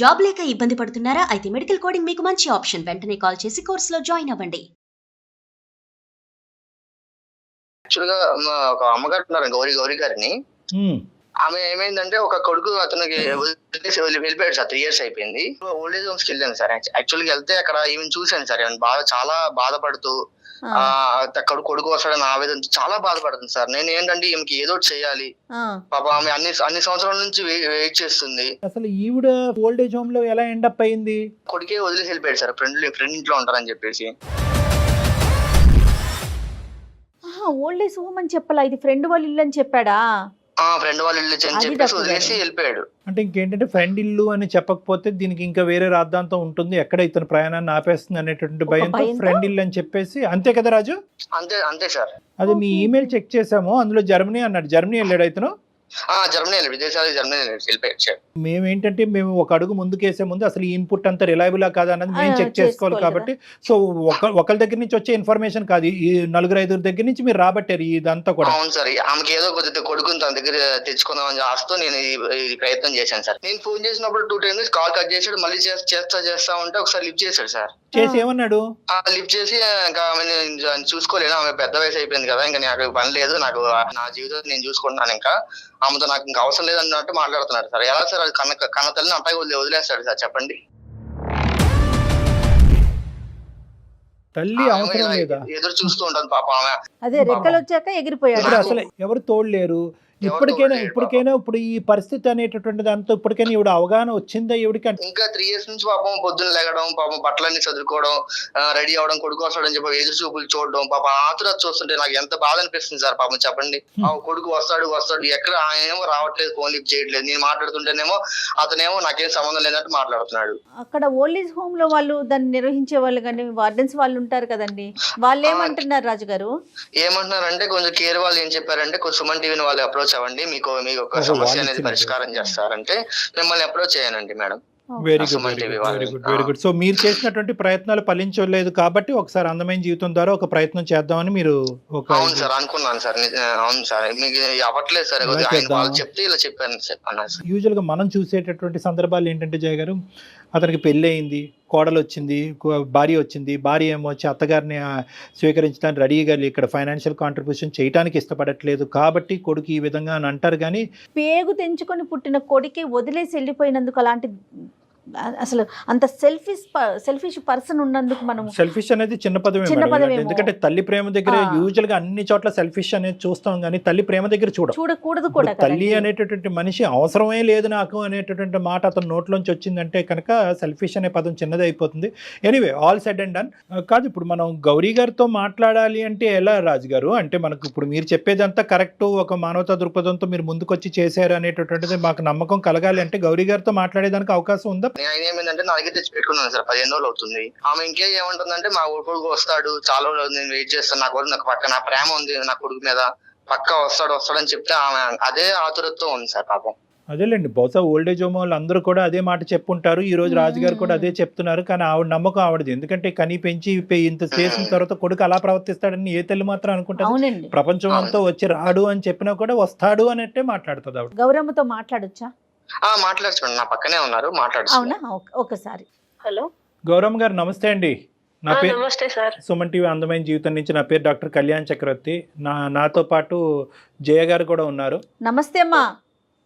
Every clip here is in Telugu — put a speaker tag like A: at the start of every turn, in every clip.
A: జాబ్ లేక ఇబ్బంది పడుతున్నారా? అయితే మెడికల్ కోడింగ్ మీకు మంచి ఆప్షన్. వెంటనే కాల్ చేసి కోర్సులో జాయిన్ అవ్వండి.
B: యాక్చువల్‌గా ఒక అమ్మగారు ఉన్నారు గౌరి గారని. ఆమె ఏమైందంటే ఒక కొడుకు అతనికి వదిలేసి వెళ్ళిపోయాడు సార్. 3 ఇయర్స్ అయిపోయింది. ఓల్డ్ ఏజ్ హోమ్స్‌కి వెళ్ళాను సార్. యాక్చువల్‌గా వెళ్తే అక్కడ ఈమెను చూశాను సార్. ఈమె చాలా బాధపడుతూ కొడుకు వస్తాడని ఆవేదన చాలా బాధపడుతుంది సార్. నేను ఏంటంటే ఈమెకి ఏదో ఒకటి చేయాలి. పాపం ఆమె అన్ని సంవత్సరాల నుంచి వెయిట్ చేస్తుంది.
C: అసలు ఈవిడ ఓల్డ్ ఏజ్ హోమ్ లో ఎలా ఎండప్ అయింది?
B: కొడుకే వదిలేసి వెళ్ళిపోయాడు సార్. ఫ్రెండ్ ఇంట్లో ఉంటారని చెప్పేసి.
D: ఓల్డ్ ఏజ్ హోమ్ అని చెప్పాలా? ఇది ఫ్రెండ్ వాళ్ళ ఇల్లు అని చెప్పాడా?
B: ఫ్రెండ్ వాళ్ళ ఇల్లు అని చెప్పేసి వదిలేసి వెళ్ళిపోయాడు.
C: అంటే ఇంకేంటంటే ఫ్రెండ్ ఇల్లు అని చెప్పకపోతే దీనికి ఇంకా వేరే రాద్ధాంతం ఉంటుంది, ఎక్కడ ఇతను ప్రయాణాన్ని ఆపేస్తుంది అనేటువంటి భయంతో ఫ్రెండ్ ఇల్లు అని చెప్పేసి. అంతే కదా రాజు?
B: అంతే సార్.
C: అది మీ ఈమెయిల్ చెక్ చేసాము, అందులో జర్మనీ అన్నాడు. జర్మనీ వెళ్ళాడు ఇతను?
B: జర్మనీ వెళ్ళిపోయాడు.
C: మేము ఒక అడుగు ముందుకేసే ముందు అసలు ఈ ఇన్పుట్ అంతా రిలయబులా కాదా అన్నది మేము చెక్ చేసుకోవాలి. కాబట్టి సో ఒకరి దగ్గర నుంచి వచ్చే ఇన్ఫర్మేషన్ కాదు, ఈ 4-5 దగ్గర నుంచి మీరు రాబట్టారు ఇదంతా కూడా.
B: అవును సార్. ఆమెకి ఏదో కొద్దిగా కొడుకుని తన దగ్గర తెచ్చుకుందామని ఆస్తూ నేను ఈ ప్రయత్నం చేశాను సార్. నేను ఫోన్ చేసినప్పుడు 2 times కాల్ కట్ చేసాడు. మళ్ళీ చేస్తా ఉంటే ఒకసారి లిఫ్ట్ చేశాడు సార్.
C: చేసి ఏమన్నాడు?
B: లిఫ్ట్ చేసి ఇంకా చూసుకోలేను, ఆమె పెద్ద వయసు అయిపోయింది కదా, ఇంకా నాకు పని లేదు, నాకు నా జీవితం నేను చూసుకుంటున్నాను, ఇంకా ఆమెతో నాకు ఇంకా అవసరం లేదు అన్నట్టు మాట్లాడుతున్నాడు సార్. ఎలా సార్ అది కన్న తల్లిని అట్టాగే వదిలేస్తాడు సార్, చెప్పండి.
C: తల్లి అవసరం లేదా?
B: ఎదురు చూస్తూ ఉంటాను పాప ఆమె.
D: అదే రెక్కలు వచ్చాక ఎగిరిపోయాడు.
C: అసలు ఎవరు తోడలేరు. ఇప్పటికైనా ఇప్పుడు ఈ పరిస్థితి అనేటటువంటి దాంతో ఇప్పటికైనా ఇవిడ అవగాహన వచ్చిందా ఇవిడికి?
B: ఇంకా 3 years నుంచి పాపం పొద్దున్న లేగడం, పాపం బట్టలన్నీ చదువుకోవడం, రెడీ అవడం, కొడుకు వస్తాడని చెప్పి ఎదురు చూపులు చూడడం, పాపం ఆతురత చూస్తుంటే నాకు ఎంత బాధ అనిపిస్తుంది సార్. పాపం చెప్పండి, కొడుకు వస్తాడు ఎక్కడ ఆయనేమో రావట్లేదు, ఫోన్ లిఫ్ట్ చేయట్లేదు. నేను మాట్లాడుతుంటేనేమో అతనేమో నాకేం సంబంధం లేనట్టు మాట్లాడుతున్నాడు.
D: అక్కడ ఓల్డ్ ఏజ్ హోమ్ లో వాళ్ళు దాన్ని నిర్వహించే వాళ్ళు కానీ వార్డెన్స్ వాళ్ళు ఉంటారు కదండి, వాళ్ళు ఏమంటున్నారు రాజు గారు?
B: ఏమంటున్నారంటే కొంచెం కేర్ వాళ్ళు ఏం చెప్పారంటే, కొంచెం సుమన్ టీవీని వాళ్ళు అప్రోచ్ అవ్వండి, మీకు ఒక సమస్య అనేది పరిష్కారం చేస్తారంటే మిమ్మల్ని అప్రోచ్ చేయనండి మేడం.
C: Very good. సో మీరు చేసినటువంటి ప్రయత్నాలు ఫలించలేదు కాబట్టి ఒకసారి అందమైన జీవితం ద్వారా ఒక ప్రయత్నం చేద్దామని మీరు
B: అవును సార్ అనుకున్నాను సార్. అవును సార్, మీకు అవ్వట్లేదు సార్, వాళ్ళు చెప్తే ఇలా చెప్పాను.
C: యూజువల్ గా మనం చూసేటటువంటి సందర్భాలు ఏంటంటే జయ గారు, అతనికి పెళ్ళి అయింది, కోడలు వచ్చింది, భార్య వచ్చింది, భార్య ఏమో వచ్చి అత్తగారిని స్వీకరించడానికి రెడీగా ఇక్కడ ఫైనాన్షియల్ కాంట్రిబ్యూషన్ చేయడానికి ఇష్టపడట్లేదు కాబట్టి కొడుకు ఈ విధంగా అని అంటారు. కానీ
D: పేగు తెంచుకొని పుట్టిన కొడుకే వదిలేసి వెళ్ళిపోయినందుకు అలాంటి అసలు అంత సెల్ఫిష్ పర్సన్ ఉన్నందుకు మనం
C: సెల్ఫిష్ అనేది చిన్న పదమే. ఎందుకంటే తల్లి ప్రేమ దగ్గర యూజువల్ గా అన్ని చోట్ల సెల్ఫిష్ అనేది చూస్తాం, కానీ తల్లి ప్రేమ దగ్గర చూడకూడదు కూడా. తల్లి అనేటటువంటి మనిషి అవసరమే లేదు నాకు అనేటటువంటి మాట అతను నోట్లోంచి వచ్చిందంటే కనుక సెల్ఫిష్ అనే పదం చిన్నది అయిపోతుంది. Anyway, all said and done. కాదు, ఇప్పుడు మనం గౌరీ గారితో మాట్లాడాలి అంటే ఎలా రాజు గారు? అంటే మనకు ఇప్పుడు మీరు చెప్పేదంతా కరెక్ట్, ఒక మానవతా దృక్పథంతో మీరు ముందుకొచ్చి చేశారు అనేటటువంటిది మాకు నమ్మకం కలగాలి అంటే గౌరీ గారితో మాట్లాడేదానికి అవకాశం ఉందా?
B: ఆయన ఏమైందంటే నా దగ్గర తెచ్చి పెట్టుకున్నాను సార్. 15 రోజులు అవుతుంది. ఆమె ఇంకే ఏమంటుందంటే, మా కొడుకు వస్తాడు, చాలా రోజులు నేను వెయిట్ చేస్తాను, నాకు పక్క నా ప్రేమ ఉంది నా కొడుకు మీద, పక్క వస్తాడని చెప్తే ఆమె అదే ఆతురతతో ఉంది సార్ పాపం.
C: అదేలేండి, బహుశా ఓల్డేజ్ హోమ్ వాళ్ళు అందరూ కూడా అదే మాట చెప్పుంటారు. ఈ రోజు రాజుగారు కూడా అదే చెప్తున్నారు. కానీ ఆవిడ నమ్మకం ఆవిడది. ఎందుకంటే కని పెంచి ఇంత చేసిన తర్వాత కొడుకు అలా ప్రవర్తిస్తాడని ఏ తల్లి మాత్రం అనుకుంటారు? ప్రపంచం అంతా వచ్చి రాడు అని చెప్పినా కూడా వస్తాడు అన్నట్టే మాట్లాడుతుంది ఆవిడ.
D: గౌరమ్మతో మాట్లాడొచ్చా?
B: మాట్లాడుచు, నా పక్కనే ఉన్నారు, మాట్లాడుచు.
D: అవునా? ఒకసారి.
E: హలో
C: గౌరమ్మ గారు, నమస్తే అండి. నా పేరు
E: నమస్తే సార్.
C: సుమన్ టీవీ అందమైన జీవితం నుంచి నా పేరు డాక్టర్ కళ్యాణ్ చక్రవర్తి. నాతో పాటు జయ గారు కూడా ఉన్నారు.
D: నమస్తే అమ్మా.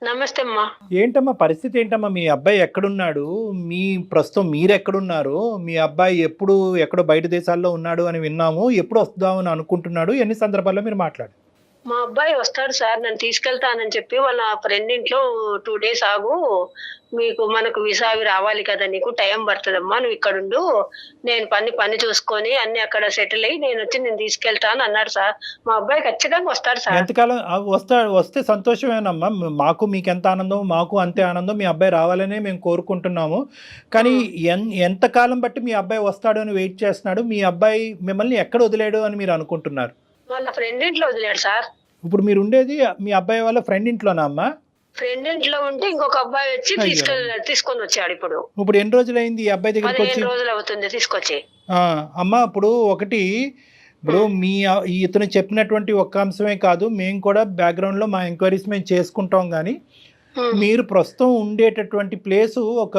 E: నమస్తే అమ్మా.
C: ఏంటమ్మా పరిస్థితి ఏంటమ్మా? మీ అబ్బాయి ఎక్కడున్నాడు? ప్రస్తుతం మీరు ఎక్కడున్నారు? మీ అబ్బాయి ఎక్కడో బయట దేశాల్లో ఉన్నాడు అని విన్నాము. ఎప్పుడు వస్తామని అనుకుంటున్నాడు? ఎన్ని సందర్భాల్లో మీరు మాట్లాడు?
E: మా అబ్బాయి వస్తాడు సార్, నన్ను తీసుకెళ్తానని చెప్పి వాళ్ళ ఫ్రెండ్ ఇంట్లో 2 days ఆగు, మనకు వీసా అవి రావాలి కదా, నీకు టైం పడుతుందమ్మా, నువ్వు ఇక్కడ ఉండు, నేను పని చూసుకొని అన్ని అక్కడ సెటిల్ అయ్యి నేను తీసుకెళ్తాను అన్నాడు సార్. మా అబ్బాయి ఖచ్చితంగా వస్తాడు సార్.
C: ఎంతకాలం వస్తే సంతోషమేనమ్మా. మీకు ఎంత ఆనందం, మాకు అంతే ఆనందం. మీ అబ్బాయి రావాలనే మేము కోరుకుంటున్నాము. కానీ ఎంతకాలం బట్టి మీ అబ్బాయి వస్తాడు అని వెయిట్ చేస్తున్నాడు? మీ అబ్బాయి మిమ్మల్ని ఎక్కడ వదిలేడు అని మీరు అనుకుంటున్నారు?
E: వాళ్ళ ఫ్రెండ్ ఇంట్లో వదిలేడు సార్.
C: ఇప్పుడు మీరు ఉండేది మీ అబ్బాయి వాళ్ళ ఫ్రెండ్ ఇంట్లోనా అమ్మా?
E: ఫ్రెండ్ ఇంట్లో ఉంటే ఇంకొక అబ్బాయి వచ్చి తీసుకొని వచ్చాడు. ఇప్పుడు
C: ఎన్ని రోజులు అయింది ఈ అబ్బాయి దగ్గరికి వచ్చి?
E: 15 రోజులు అవుతుంది తీసుకొచ్చి.
C: అమ్మా, ఇప్పుడు ఇతను చెప్పినటువంటి ఒక్క అంశమే కాదు, మేము కూడా బ్యాక్గ్రౌండ్లో మా ఎంక్వైరీస్ మేము చేసుకుంటాం. కానీ మీరు ప్రస్తుతం ఉండేటటువంటి ప్లేస్ ఒక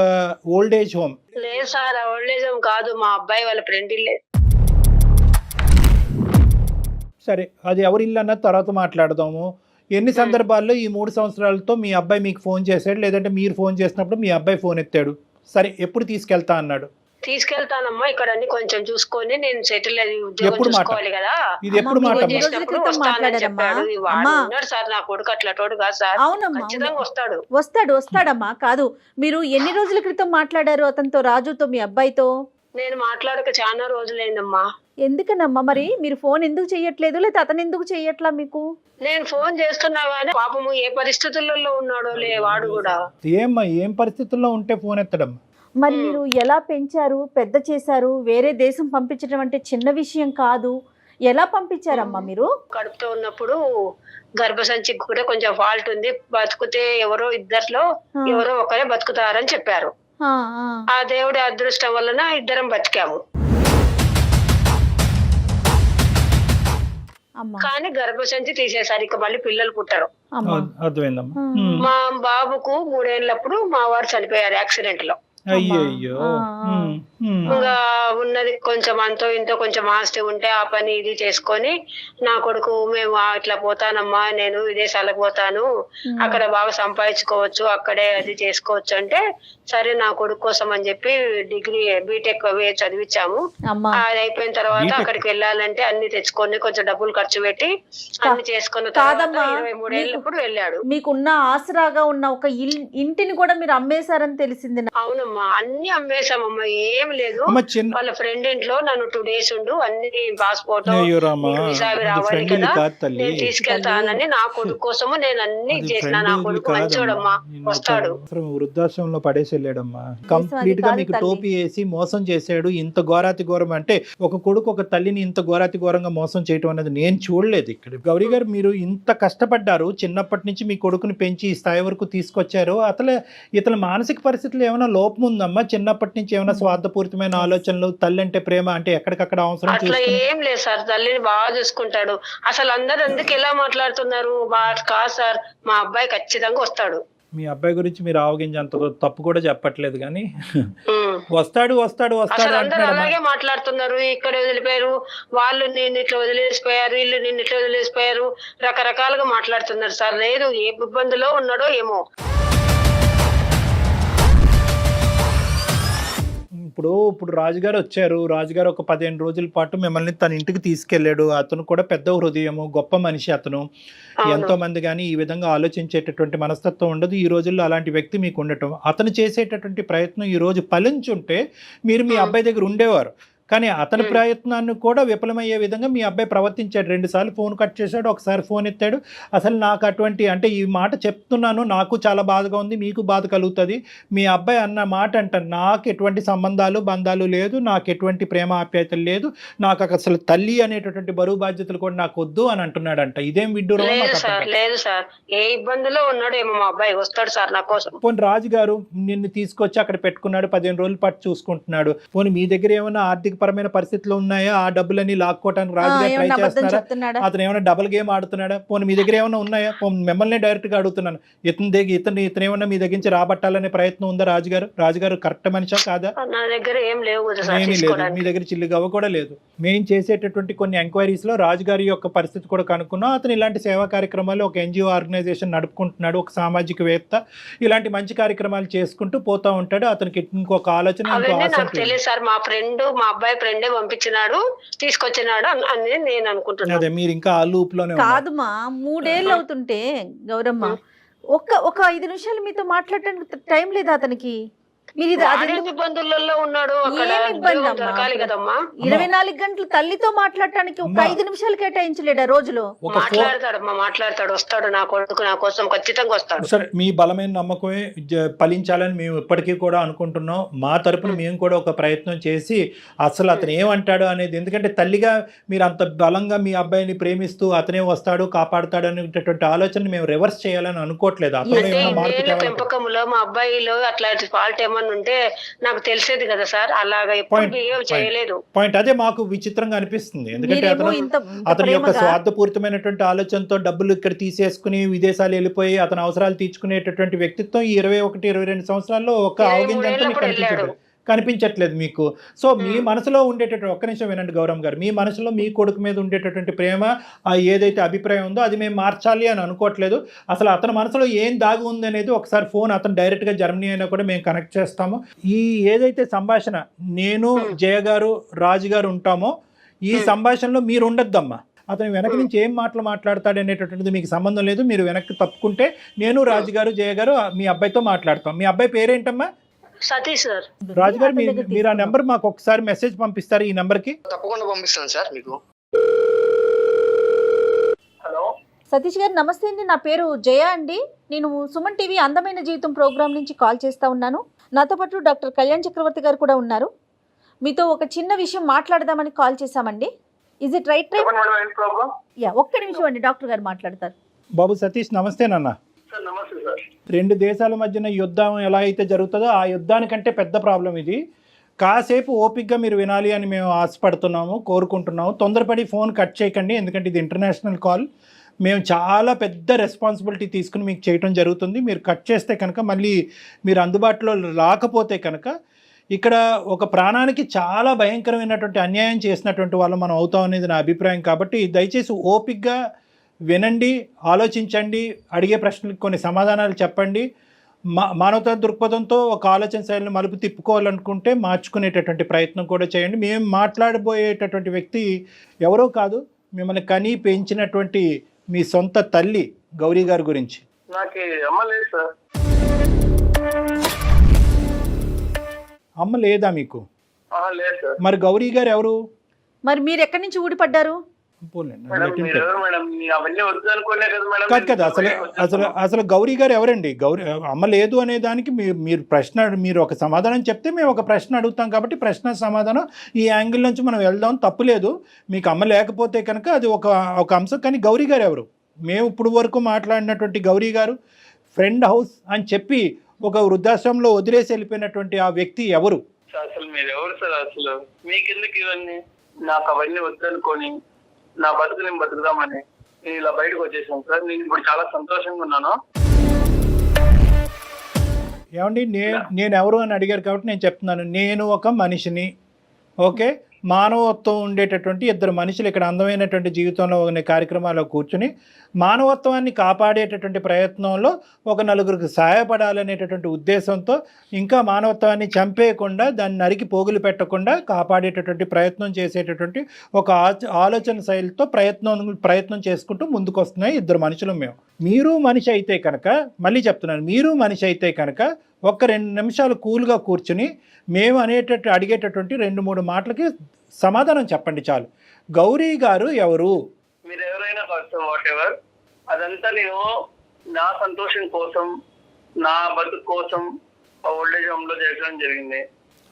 C: ఓల్డ్ ఏజ్ హోమ్.
E: లేదు సార్, ఓల్డ్ ఏజ్ హోమ్ కాదు, మా అబ్బాయి వాళ్ళ ఫ్రెండ్ ఇల్లే.
C: సరే, అది ఎవరి ఇల్లు అన్నది తర్వాత మాట్లాడదాము. ఎన్ని సందర్భాల్లో ఈ 3 సంవత్సరాలతో మీ అబ్బాయి మీకు ఫోన్ చేశాడు, లేదంటే మీరు ఫోన్ చేసినప్పుడు మీ అబ్బాయి ఫోన్ ఎత్తాడు? సరే, ఎప్పుడు తీసుకెళ్తా అన్నాడు?
E: తీసుకెళ్తానమ్మా, ఇక్కడ అన్ని కొంచెం చూసుకొని నేను సెటిల్ అయ్యి ఉద్యోగం చూసుకోవాలి కదా.
C: ఇది ఎప్పుడు మాట?
E: చేసినప్పుడు వస్తానని చెప్పాడు. వాడు ఉన్నాడు సార్, నా కొడుకు అట్లటోడు కాదు సార్, ఖచ్చితంగా
D: వస్తాడమ్మా. కాదు, మీరు ఎన్ని రోజుల క్రితం మాట్లాడారు అతనితో, రాజుతో, మీ అబ్బాయితో?
E: నేను మాట్లాడక చాలా రోజులైందమ్మా.
D: ఎందుకనమ్మా మరి మీరు ఫోన్ ఎందుకు చెయ్యట్లేదు, లేదా అతను ఎందుకు చెయ్యట్లా మీకు?
E: నేను ఫోన్ చేస్తున్నా కానీ పాపము ఏ పరిస్థితులలో ఉన్నాడో వాడు కూడా.
C: ఏమ్మా, ఏం పరిస్థితుల్లో ఉంటే ఫోన్ ఎత్తడమ్మా?
D: మరి మీరు ఎలా పెంచారు, పెద్ద చేశారు? వేరే దేశం పంపించడం అంటే చిన్న విషయం కాదు. ఎలా పంపించారమ్మా మీరు?
E: కడుపుతో ఉన్నప్పుడు గర్భసంచికి కూడా కొంచెం ఫాల్ట్ ఉంది, బతుకుతే ఎవరో ఇద్దరిలో ఎవరో ఒకరే బతుకుతారని చెప్పారు. ఆ దేవుడి అదృష్టం వలన ఇద్దరం బతికాము. కానీ గర్భసంచి తీసేసారు, ఇక మళ్ళీ పిల్లలు పుట్టరు. మా బాబుకు 3 ఏళ్ళప్పుడు మా వారు చనిపోయారు యాక్సిడెంట్ లో.
C: అయ్యో.
E: ఇంకా ఉన్నది కొంచెం అంతో ఇంతో కొంచెం ఆస్తి ఉంటే ఆ పని ఇది చేసుకొని నా కొడుకు, మేము ఇట్లా పోతానమ్మా, నేను విదేశాలకు పోతాను, అక్కడ బాగా సంపాదించుకోవచ్చు, అక్కడే అది చేసుకోవచ్చు అంటే, సరే నా కొడుకు కోసం అని చెప్పి డిగ్రీ బీటెక్ చదివించాము. అది అయిపోయిన తర్వాత అక్కడికి వెళ్ళాలంటే అన్ని తెచ్చుకొని కొంచెం డబ్బులు ఖర్చు పెట్టి అన్ని చేసుకున్న తర్వాత 23 ఏళ్ళప్పుడు వెళ్ళాడు.
D: మీకున్న ఆసరాగా ఉన్న ఒక ఇంటిని కూడా మీరు అమ్మేశారని తెలిసింది.
E: అవునమ్మా, అన్ని అమ్మేశామమ్మా, ఏం లేదు. వాళ్ళ ఫ్రెండ్ ఇంట్లో నన్ను 2 days ఉండు, అన్ని పాస్పోర్ట్ వీసా రావాలి కదా, నేను తీసుకెళ్తానని నా కొడుకు కోసము నేను అన్ని చేసిన. నా కొడుకు మంచోడమ్మా, వస్తాడు.
C: వృద్ధాశ్రమంలో పడేసి వెళ్ళాడమ్మా, కంప్లీట్ గా మీకు టోపీ వేసి మోసం చేశాడు. ఇంత ఘోరాతి ఘోరం అంటే, ఒక కొడుకు ఒక తల్లిని ఇంత ఘోరాతి ఘోరంగా మోసం చేయటం అనేది నేను చూడలేదు ఇక్కడ. గౌరీ గారు, మీరు ఇంత కష్టపడ్డారు, చిన్నప్పటి నుంచి మీ కొడుకుని పెంచి ఈ స్థాయి వరకు తీసుకొచ్చారు. ఇతని మానసిక పరిస్థితులు ఏమైనా లోపం ఉందమ్మా? చిన్నప్పటి నుంచి ఏమైనా స్వార్థపూరితమైన ఆలోచనలు, తల్లి అంటే ప్రేమ అంటే ఎక్కడికక్కడ అవసరం?
E: అట్లా ఏం లేదు సార్, తల్లిని బాగా చూసుకుంటాడు. అసలు అందరు ఎందుకు ఎలా మాట్లాడుతున్నారు? కాదు సార్, మా అబ్బాయి ఖచ్చితంగా వస్తాడు.
C: మీ అబ్బాయి గురించి మీరు ఆవగించేంత తప్పు కూడా చెప్పట్లేదు, కానీ వస్తాడు
E: అందరూ అలాగే మాట్లాడుతున్నారు. ఇక్కడ వదిలిపోయారు వాళ్ళు, నిన్ను ఇట్లా వదిలేసిపోయారు, వీళ్ళు నిన్ను ఇట్లా వదిలేసిపోయారు, రకరకాలుగా మాట్లాడుతున్నారు సార్. లేదు, ఏ ఇబ్బందిలో ఉన్నాడో ఏమో.
C: ఇప్పుడు రాజుగారు వచ్చారు. రాజుగారు ఒక 15 రోజుల పాటు మిమ్మల్ని తన ఇంటికి తీసుకెళ్లాడు. అతను కూడా పెద్ద హృదయము, గొప్ప మనిషి అతను. ఎంతో మంది కానీ ఈ విధంగా ఆలోచించేటటువంటి మనస్తత్వం ఉండదు. ఈ రోజుల్లో అలాంటి వ్యక్తి మీకు ఉండటం, అతను చేసేటటువంటి ప్రయత్నం ఈ రోజు ఫలించుంటే మీరు మీ అబ్బాయి దగ్గర ఉండేవారు. కానీ అతని ప్రయత్నాన్ని కూడా విఫలమయ్యే విధంగా మీ అబ్బాయి ప్రవర్తించాడు. 2 సార్లు ఫోన్ కట్ చేశాడు, ఒకసారి ఫోన్ ఎత్తాడు. అసలు నాకు అటువంటి, అంటే ఈ మాట చెప్తున్నాను, నాకు చాలా బాధగా ఉంది, మీకు బాధ కలుగుతుంది. మీ అబ్బాయి అన్న మాట అంట, నాకు ఎటువంటి బంధాలు లేదు, నాకు ఎటువంటి ప్రేమ ఆప్యాయతలు లేదు, నాకు అసలు తల్లి అనేటటువంటి బరువు బాధ్యతలు కూడా నాకు వద్దు అని అంటున్నాడంట. ఇదేం విడ్డూరం?
E: లేదు సార్, ఏ ఇబ్బందిలో ఉన్నాడేమో మా అబ్బాయి, వస్తాడు సార్ నా కోసం.
C: పోనీ రాజుగారు నిన్ను తీసుకొచ్చి అక్కడ పెట్టుకున్నాడు, 15 రోజుల పాటు చూసుకుంటున్నాడు. పోనీ మీ దగ్గర ఏమైనా ఆర్థిక పరమైన పరిస్థితులు ఉన్నాయా? ఆ డబ్బులన్నీ లాక్కోవడానికి రాజుగారు ట్రై చేస్తున్నారా? అతను ఏమైనా డబుల్ గేమ్ ఆడుతున్నాడా? పోనీ మీ దగ్గర ఏమైనా ఉన్నాయా? మిమ్మల్ని డైరెక్ట్ గా అడుగుతున్నాను, ఇతను ఏమన్నా మీ దగ్గర నుంచి రాబట్టాలనే ప్రయత్నం ఉందా? రాజుగారు కరెక్ట్ మనిషా కాదా?
E: నా దగ్గర ఏమీ లేదు,
C: మీ దగ్గర చిల్లిగవ్వ కూడా లేదు. మేము చేసేటటువంటి కొన్ని ఎంక్వైరీస్ లో రాజుగారి యొక్క పరిస్థితి కూడా కనుక్కున్నాం. అతను ఇలాంటి సేవా కార్యక్రమాలు, ఒక NGO ఆర్గనైజేషన్ నడుపుకుంటున్నాడు, ఒక సామాజికవేత్త, ఇలాంటి మంచి కార్యక్రమాలు చేసుకుంటూ పోతా ఉంటాడు. అతనికి ఇంకొక ఆలోచన,
E: తెలియదు సార్. మా ఫ్రెండ్, మా అబ్బాయి ఫ్రెండే పంపించినాడు, తీసుకొచ్చినాడు అని నేను అనుకుంటున్నాను.
C: అదే, మీరు ఇంకా ఆ లూప్ లోనే
D: కాదుమా. 3 ఏళ్ళు అవుతుంటే గౌరమ్మ, ఒక 5 నిమిషాలు మీతో మాట్లాడటానికి టైం లేదా అతనికి?
E: ఇబ్బందులలో ఉన్నాడు,
D: 24 గంటలు తల్లితో మాట్లాడటానికి ఒక 5 నిమిషాలు కేటాయించలేడా రోజులో?
E: మాట్లాడతాడు, వస్తాడు, నా కొడుకు నా కోసం ఖచ్చితంగా వస్తాడు.
C: సరే, మీ బలమైన నమ్మకమే ఫలించాలని మేము ఇప్పటికీ కూడా అనుకుంటున్నాం. మా తరపున మేము కూడా ఒక ప్రయత్నం చేసి అసలు అతను ఏమంటాడు అనేది, ఎందుకంటే తల్లిగా మీరు అంత బలంగా మీ అబ్బాయిని ప్రేమిస్తూ అతనే వస్తాడు, కాపాడుతాడు అనేటటువంటి ఆలోచన మేము రివర్స్ చేయాలని అనుకోవట్లేదు.
E: పెంపకంలో మా అబ్బాయిలో అట్లాంటి ఫాల్ట్ ఏమో ఏమన్నా ఉంటే నాకు తెలిసేది కదా సార్. అలాగా ఎప్పుడు బిహేవ్ చేయలేదు.
C: పాయింట్ అదే మాకు విచిత్రంగా అనిపిస్తుంది. ఎందుకంటే
D: మీరేమో
C: అతని యొక్క స్వార్థపూరితమైనటువంటి ఆలోచనతో డబ్బులు ఇక్కడ తీసేసుకుని విదేశాలు వెళ్ళిపోయి అతని అవసరాలు తీర్చుకునేటటువంటి వ్యక్తిత్వం ఈ 21-22 సంవత్సరాల్లో ఒక అవగింజంతా మీకు కనిపించట్లేదు మీకు. సో మీ మనసులో ఉండేటటువంటి, ఒక్క నిమిషం వినండి గౌరవ్ గారు, మీ మనసులో మీ కొడుకు మీద ఉండేటటువంటి ప్రేమ, ఏదైతే అభిప్రాయం ఉందో అది మేము మార్చాలి అని అనుకోవట్లేదు. అసలు అతని మనసులో ఏం దాగి ఉంది అనేది ఒకసారి ఫోన్ అతను డైరెక్ట్గా జర్మనీ అయినా కూడా మేము కనెక్ట్ చేస్తాము. ఈ ఏదైతే సంభాషణ నేను జయ గారు రాజు గారు ఉంటామో ఈ సంభాషణలో మీరు ఉండొద్దమ్మా. అతను వెనక నుంచి ఏం మాటలు మాట్లాడతాడు అనేటటువంటిది మీకు సంబంధం లేదు. మీరు వెనక్కి తప్పుకుంటే నేను రాజు గారు జయ గారు మీ అబ్బాయితో మాట్లాడతాం. మీ అబ్బాయి పేరేంటమ్మా?
E: సతీష్ సార్.
C: రాజు గారు మీరు ఆ నెంబర్ మాకు ఒకసారి మెసేజ్ పంపిస్తారు ఈ నెంబర్ కి?
B: తప్పకుండా పంపిస్తాను సార్ మీకు. హలో
D: సతీష్ గారు నమస్తే అండి, నా పేరు జయ అండి. నేను సుమన్ టీవీ అందమైన జీవితం ప్రోగ్రామ్ నుంచి కాల్ చేస్తా ఉన్నాను. నాతో పాటు డాక్టర్ కళ్యాణ్ చక్రవర్తి గారు కూడా ఉన్నారు. మీతో ఒక చిన్న విషయం మాట్లాడదామని కాల్ చేశామండి. Is it right time? Yeah, ఒక్క నిమిషం అండి, డాక్టర్ గారు మాట్లాడతారు.
C: బాబు సతీష్ నమస్తేనన్నా.
B: నమస్తే సార్.
C: 2 దేశాల మధ్యన యుద్ధం ఎలా అయితే జరుగుతుందో ఆ యుద్ధానికంటే పెద్ద ప్రాబ్లం ఇది. కాసేపు ఓపిక్గా మీరు వినాలి అని మేము ఆశపడుతున్నాము, కోరుకుంటున్నాము. తొందరపడి ఫోన్ కట్ చేయకండి, ఎందుకంటే ఇది ఇంటర్నేషనల్ కాల్. మేము చాలా పెద్ద రెస్పాన్సిబిలిటీ తీసుకుని మీకు చేయటం జరుగుతుంది. మీరు కట్ చేస్తే కనుక మళ్ళీ మీరు అందుబాటులో రాకపోతే కనుక ఇక్కడ ఒక ప్రాణానికి చాలా భయంకరమైనటువంటి అన్యాయం చేసినటువంటి వాళ్ళు మనం అవుతాం అనేది నా అభిప్రాయం. కాబట్టి దయచేసి ఓపిక్గా వినండి, ఆలోచించండి, అడిగే ప్రశ్నలకు కొన్ని సమాధానాలు చెప్పండి. మానవతా దృక్పథంతో ఒక ఆలోచన శైలిని మలుపు తిప్పుకోవాలనుకుంటే మార్చుకునేటటువంటి ప్రయత్నం కూడా చేయండి. మేము మాట్లాడబోయేటటువంటి వ్యక్తి ఎవరో కాదు, మిమ్మల్ని కని పెంచినటువంటి మీ సొంత తల్లి గౌరీ గారి గురించి.
B: నాకు అమ్మ లేదు సార్.
C: అమ్మ లేదా మీకు?
B: లేదు సార్.
C: మరి గౌరీ గారు ఎవరు?
D: మరి మీరు ఎక్కడి నుంచి ఊడిపడ్డారు?
C: కాదు కదా, అసలు గౌరీ గారు ఎవరండి? గౌరీ అమ్మ లేదు అనే దానికి మీరు ఒక సమాధానం చెప్తే మేము ఒక ప్రశ్న అడుగుతాం. కాబట్టి ప్రశ్న సమాధానం ఈ యాంగిల్ నుంచి మనం వెళ్దాం, తప్పులేదు. మీకు అమ్మ లేకపోతే కనుక అది ఒక అంశం. కానీ గౌరీ గారు ఎవరు? మేము ఇప్పుడు వరకు మాట్లాడినటువంటి గౌరీ గారు ఫ్రెండ్ హౌస్ అని చెప్పి ఒక వృద్ధాశ్రమంలో వదిలేసి వెళ్ళిపోయినటువంటి ఆ వ్యక్తి ఎవరు?
B: అసలు మీరు ఎవరు సార్? అసలు మీకెందుకు ఇవన్నీ? నాకు అవన్నీ వద్దనుకొని నా బతుకు నేను బతుకుదామని నేను ఇలా బయటకు వచ్చేసాను సార్. నేను ఇప్పుడు చాలా సంతోషంగా ఉన్నాను.
C: ఏమండి, నేను ఎవరు అని అడిగారు కాబట్టి నేను చెప్తున్నాను. నేను ఒక మనిషిని, ఓకే, మానవత్వం ఉండేటటువంటి 2 మనుషులు ఇక్కడ అందమైనటువంటి జీవితంలో ఉన్న కార్యక్రమాల్లో కూర్చుని మానవత్వాన్ని కాపాడేటటువంటి ప్రయత్నంలో ఒక 4గురికి సహాయపడాలనేటటువంటి ఉద్దేశంతో, ఇంకా మానవత్వాన్ని చంపేయకుండా దాన్ని నరికి పోగులు పెట్టకుండా కాపాడేటటువంటి ప్రయత్నం చేసేటటువంటి ఒక ఆలోచన శైలితో ప్రయత్నం చేసుకుంటూ ముందుకు వస్తున్నాయి 2 మనుషులు మేము. మీరు మనిషి అయితే కనుక, మళ్ళీ చెప్తున్నాను, మీరు మనిషి అయితే కనుక ఒక్క 2 నిమిషాలు కూల్గా కూర్చుని మేము అడిగేటటువంటి 2-3 మాటలకి సమాధానం చెప్పండి చాలు. గౌరీ గారు ఎవరు?
B: మీరు ఎవరైనా వాట్ ఎవర్, అదంతా నేను నా సంతోషం కోసం, నా బతుకు కోసం ఓల్డేజ్ హోమ్ లో చేయడం జరిగింది.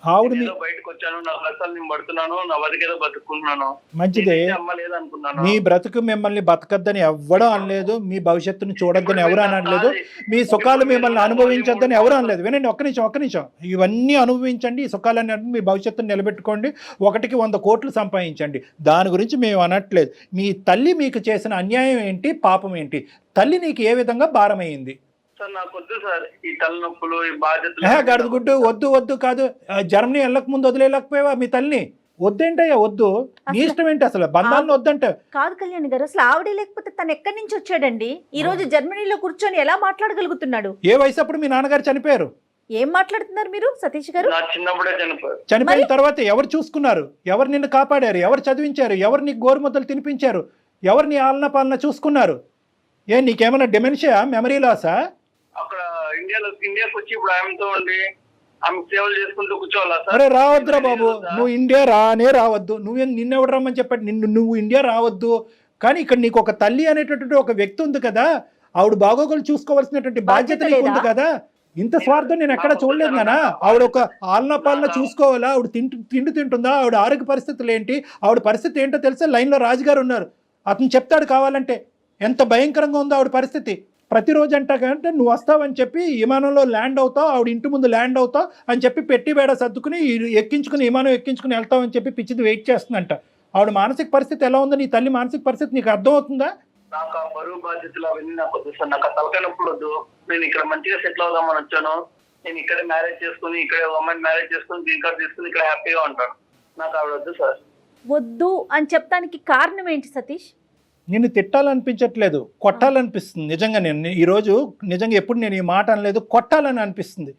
C: ఆవిడ
B: బయటకు వచ్చాను, నా కష్టాలు నేను పడుతున్నాను, నా బతికేదో బతుకున్నాను.
C: మంచిదే, మీ బ్రతుకు మిమ్మల్ని బతకద్దని ఎవ్వడం అనలేదు, మీ భవిష్యత్తును చూడొద్దని ఎవరు అనలేదు, మీ సుఖాలు మిమ్మల్ని అనుభవించొద్దని ఎవరు అనలేదు. వినండి, ఒక్క నిమిషం, ఇవన్నీ అనుభవించండి, ఈ సుఖాలన్నీ మీ భవిష్యత్తును నిలబెట్టుకోండి, 1కి 100 కోట్లు సంపాదించండి, దాని గురించి మేము అనట్లేదు. మీ తల్లి మీకు చేసిన అన్యాయం ఏంటి, పాపం ఏంటి? తల్లి నీకు ఏ విధంగా భారమైంది? గడుగుడ్డు వద్దు కాదు, జర్మనీ వెళ్ళక ముందు వదిలేకపోయావా మీ తల్లిని? వద్దేంటయ్యా, వద్దు, నీ ఇష్టం ఏంటి? అసలు బంధాలను వద్దంట
D: కాదు కళ్యాణ్ గారు. అసలు ఆవిడే లేకపోతే తను ఎక్కడి నుంచి వచ్చాడండి? ఈ రోజు జర్మనీలో కూర్చొని ఎలా మాట్లాడగలుగుతున్నాడు?
C: ఏ వయసు అప్పుడు మీ నాన్నగారు చనిపోయారు?
D: ఏం మాట్లాడుతున్నారు మీరు సతీష్ గారు?
C: చనిపోయిన తర్వాత ఎవరు చూసుకున్నారు? ఎవరు నిన్ను కాపాడారు? ఎవరు చదివించారు? ఎవరు నీకు గోరుముద్దలు తినిపించారు? ఎవరు నీ ఆలన పాలన చూసుకున్నారు? నీకేమైనా డిమెన్షియా, మెమరీ లాసా?
B: అక్కడ ఇండియాకి వచ్చి ఇప్పుడు ఆమెతో ఉండి ఆమె సేవలు చేసుకుంటూ కూర్చోవాలా?
C: అరే రావద్దురా బాబు, నువ్వు ఇండియా రావద్దు. నిన్నెవడు రమ్మని చెప్పాడు? నువ్వు ఇండియా రావద్దు. కానీ ఇక్కడ నీకు ఒక తల్లి అనేటటువంటి ఒక వ్యక్తి ఉంది కదా, ఆవిడ బాగోగులు చూసుకోవాల్సినటువంటి బాధ్యత నీకు ఉంది కదా. ఇంత స్వార్థం నేను ఎక్కడ చూడలేదు నానా. ఆవిడ ఒక ఆలన పాలన చూసుకోవాలా? ఆవిడ తిండి తింటుందా? ఆవిడ ఆరోగ్య పరిస్థితులు ఏంటి? ఆవిడ పరిస్థితి ఏంటో తెలుసా? లైన్లో రాజుగారు ఉన్నారు, అతను చెప్తాడు కావాలంటే ఎంత భయంకరంగా ఉందో ఆవిడ పరిస్థితి. ప్రతిరోజు అంట కంటే నువ్వు వస్తావని చెప్పి విమానంలో ల్యాండ్ అవుతావు, ఆవిడ ఇంటి ముందు ల్యాండ్ అవుతావు అని చెప్పి పెట్టి బేడ సర్దుకుని ఎక్కించుకుని విమానం ఎక్కించుకుని వెళ్తావని చెప్పి పిచ్చిది వెయిట్ చేస్తుందంట. ఆవిడ మానసిక పరిస్థితి ఎలా ఉందో, నీ తల్లి మానసిక పరిస్థితి నీకు అర్థమవుతుందా?
F: నాకు ఆ బరువు బాధ్యతలు అవన్నీ నాకు వద్దు సార్. నాకు ఆ తలకాయ నొప్పులు వద్దు. నేను ఇక్కడ మంచిగా సెటిల్ అవుదామని వచ్చాను. నేను ఇక్కడే మ్యారేజ్ చేసుకుని, ఇక్కడే అమ్మాయిని మ్యారేజ్ చేసుకుని, గ్రీన్ కార్డ్ తీసుకుని ఇక్కడ హ్యాపీగా ఉంటాను. నాకు ఆవిడ వద్దు సార్.
D: వద్దు అని చెప్పడానికి కారణం ఏంటి సతీష్?
C: నిన్ను తిట్టాలనిపించట్లేదు, కొట్టాలనిపిస్తుంది. నిజంగా నేను ఈరోజు నిజంగా ఎప్పుడు నేను ఈ మాట అనలేదు, కొట్టాలని అనిపిస్తుంది.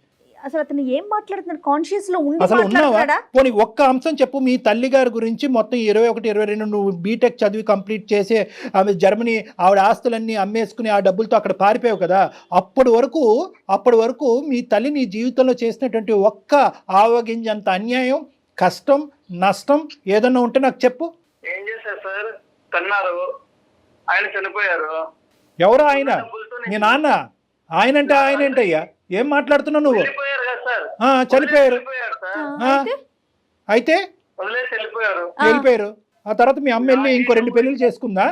D: అసలు అతను ఏం మాట్లాడుతున్నాడు? కాన్షియస్ లో ఉండి
C: అసలు ఉన్నావా?
D: మాట్లాడుతున్నాడా?
C: పోనీ ఒక్క అంశం చెప్పు. మీ తల్లి గారి గురించి మొత్తం 21, 22 నువ్వు బీటెక్ చదివి కంప్లీట్ చేసి ఆమె జర్మనీ ఆవిడ ఆస్తులన్నీ అమ్మేసుకుని ఆ డబ్బులతో అక్కడ పారిపోయావు కదా. అప్పటి వరకు మీ తల్లి నీ జీవితంలో చేసినటువంటి ఒక్క ఆవగింజంత అన్యాయం, కష్టం, నష్టం ఏదన్నా ఉంటే నాకు చెప్పు.
F: ఏం చేశారు సార్? కన్నారు, ఆయన చనిపోయారు.
C: ఎవరు ఆయన? మీ నాన్న? ఆయన అంటే ఆయన ఏంటయ్యా? ఏం మాట్లాడుతున్నావు నువ్వు?
F: వెళ్ళిపోయారు కదా సార్.
C: చనిపోయారు.
F: సార్
C: అయితే
F: వదిలేసి వెళ్ళిపోయారు.
C: వెళ్ళిపోయారు. ఆ తర్వాత మీ అమ్మ వెళ్ళి ఇంకో 2 పెళ్లిళ్ళు చేసుకుందా?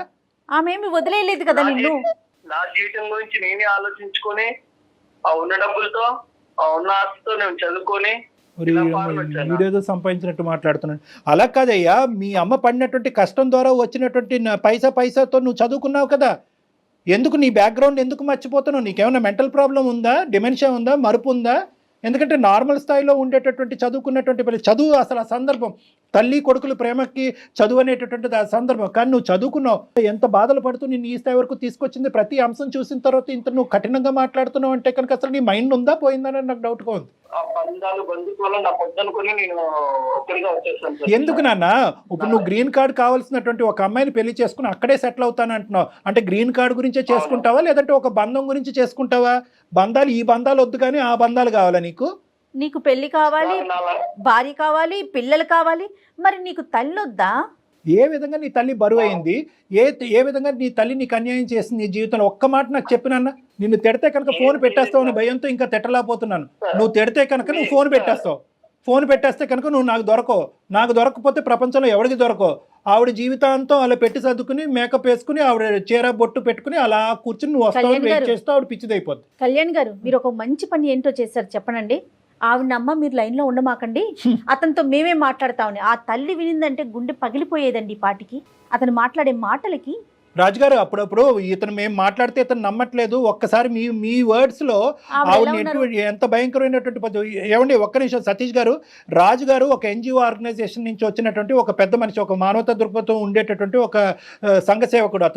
D: ఆమె ఏమి వదిలేయలేదు కదా నిన్ను.
F: నా జీవితం గురించి నేనే ఆలోచించుకొని ఆ ఉన్న డబ్బులతో, ఆ ఉన్న ఆస్తితో నేను చదువుకొని
C: వీడేదో సంపాదించినట్టు మాట్లాడుతున్నాడు. అలా కాదయ్యా, మీ అమ్మ పడినటువంటి కష్టం ద్వారా వచ్చినటువంటి పైసాతో నువ్వు చదువుకున్నావు కదా. ఎందుకు నీ బ్యాక్గ్రౌండ్ ఎందుకు మర్చిపోతున్నావు? నీకేమైనా మెంటల్ ప్రాబ్లం ఉందా, డిమెన్షియా ఉందా, మరుపు ఉందా? ఎందుకంటే నార్మల్ స్థాయిలో ఉండేటటువంటి చదువుకున్నటువంటి చదువు అసలు ఆ సందర్భం, తల్లి కొడుకులు ప్రేమకి చదువు అనేటటువంటిది ఆ సందర్భం. కానీ నువ్వు చదువుకున్నావు. ఎంత బాధలు పడుతూ నేను ఈ స్థాయి వరకు తీసుకొచ్చింది. ప్రతి అంశం చూసిన తర్వాత ఇంత నువ్వు కఠినంగా మాట్లాడుతున్నావు అంటే కనుక అసలు నీ మైండ్ ఉందా పోయిందని నాకు డౌట్గా ఉంది. ఎందుకు నాన్న? ఇప్పుడు నువ్వు గ్రీన్ కార్డ్ కావాల్సినటువంటి ఒక అమ్మాయిని పెళ్లి చేసుకుని అక్కడే సెటిల్ అవుతాను అంటున్నావు. అంటే గ్రీన్ కార్డ్ గురించే చేసుకుంటావా, లేదంటే ఒక బంధం గురించి చేసుకుంటావా? బంధాలు, ఈ బంధాలు వద్దు కానీ ఆ బంధాలు కావాలా నీకు?
D: నీకు పెళ్లి కావాలి, భార్య కావాలి, పిల్లలు కావాలి, మరి నీకు తల్లి వద్దా?
C: ఏ విధంగా నీ తల్లి బరువు అయింది? ఏ విధంగా నీ తల్లి నీకు అన్యాయం చేసింది నీ జీవితంలో? ఒక్క మాట నాకు చెప్పినన్నా. నిన్ను తిడితే కనుక ఫోన్ పెట్టేస్తావు అనే భయంతో ఇంకా తిట్టలేకపోతున్నాను. నువ్వు తిడితే కనుక నువ్వు ఫోన్ పెట్టేస్తావు. ఫోన్ పెట్టేస్తే కనుక నువ్వు నాకు దొరకవు. నాకు దొరకకపోతే ప్రపంచంలో ఎవరికి దొరకవు. ఆవిడ జీవితాంతం అలా పెట్టి సర్దుకుని మేకప్ వేసుకుని ఆవిడ చీర బొట్టు పెట్టుకుని అలా కూర్చుని నువ్వు వస్తావు వెయిట్ చేస్తూ ఆవిడ పిచ్చిదైపోద్ది.
D: కళ్యాణ్ గారు, మీరు ఒక మంచి పని ఏంటో చేశారు చెప్పనండి. ఆవిడ అమ్మ మీరు లైన్లో ఉండమాకండి, అతనితో మేమే మాట్లాడతామని. ఆ తల్లి వినిందంటే గుండె పగిలిపోయేదండి పాటికి. అతను మాట్లాడే మాటలకి.
C: రాజుగారు, అప్పుడప్పుడు ఇతను మేము మాట్లాడితే ఇతను నమ్మట్లేదు. ఒక్కసారి మీ వర్డ్స్లో ఆవిడ ఎంత భయంకరమైనటువంటి పద్ధతి. ఏమండి ఒక్క నిమిషం సతీష్ గారు. రాజు గారు ఒక ఎన్జిఓ ఆర్గనైజేషన్ నుంచి వచ్చినటువంటి ఒక పెద్ద మనిషి, ఒక మానవతా దృక్పథం ఉండేటటువంటి ఒక సంఘ సేవకుడు.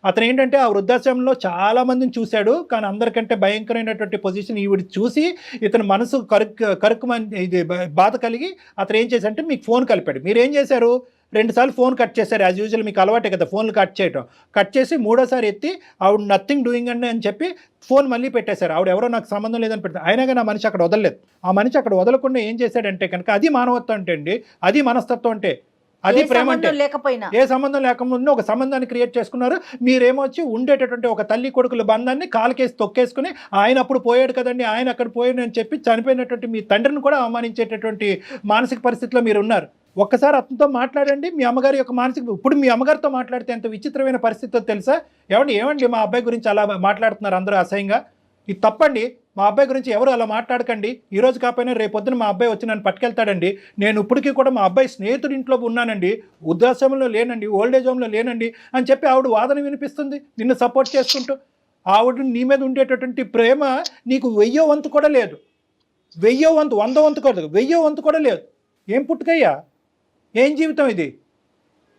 C: అతను ఏంటంటే ఆ వృద్ధాశ్రమంలో చాలా మందిని చూశాడు. కానీ అందరికంటే భయంకరమైనటువంటి పొజిషన్ ఈవిడ చూసి ఇతను మనసు కరుక్కుమని ఇది బాధ కలిగి అతను ఏం చేశారంటే మీకు ఫోన్ కలిపాడు. మీరు ఏం చేశారు? 2 సార్లు ఫోన్ కట్ చేశారు. యాజ్ యూజువల్ మీకు అలవాటే కదా ఫోన్లు కట్ చేయడం. కట్ చేసి 3వసారి ఎత్తి ఆవిడ నథింగ్ డూయింగ్ అండి అని చెప్పి ఫోన్ మళ్ళీ పెట్టేశారు. ఆవిడ ఎవరో నాకు సంబంధం లేదని పెడతారు. అయినా కానీ ఆ మనిషి అక్కడ వదలలేదు. ఆ మనిషి అక్కడ వదలకుండా ఏం చేశాడంటే కనుక అది మానవత్వం అంటే అండి, అది మనస్తత్వం అంటే, అది ప్రేమ అంటే. ఏ సంబంధం లేకుండా ఒక సంబంధాన్ని క్రియేట్ చేసుకున్నారు. మీరేమో వచ్చి ఉండేటటువంటి ఒక తల్లి కొడుకుల బంధాన్ని కాలకేసి తొక్కేసుకుని ఆయన అప్పుడు పోయాడు కదండి, ఆయన అక్కడ పోయాడు అని చెప్పి చనిపోయినటువంటి మీ తండ్రిని కూడా అవమానించేటటువంటి మానసిక పరిస్థితిలో మీరు ఉన్నారు. ఒక్కసారి అతనితో మాట్లాడండి. మీ అమ్మగారి యొక్క మానసిక, ఇప్పుడు మీ అమ్మగారితో మాట్లాడితే ఎంత విచిత్రమైన పరిస్థితితో తెలుసా? ఏమండి మా అబ్బాయి గురించి అలా మాట్లాడుతున్నారు అందరూ అసహ్యంగా. ఇది తప్పండి. మా అబ్బాయి గురించి ఎవరు అలా మాట్లాడకండి. ఈరోజు కాకపోయినా రేపొద్దున మా అబ్బాయి వచ్చి నన్ను పట్టుకెళ్తాడండి. నేను ఇప్పటికీ కూడా మా అబ్బాయి స్నేహితుడి ఇంట్లో ఉన్నానండి, వృద్ధాశ్రమంలో లేనండి, ఓల్డేజ్ హోమ్లో లేనండి అని చెప్పి ఆవిడ వాదన వినిపిస్తుంది నిన్ను సపోర్ట్ చేసుకుంటూ. ఆవిడ నీ మీద ఉండేటటువంటి ప్రేమ నీకు 1000వ వంతు కూడా లేదు. 1000వ వంతు, 100వ వంతు కూడా, 1000వ వంతు కూడా లేదు. ఏం పుట్టుకయ్యా? ఏం జీవితం ఇది?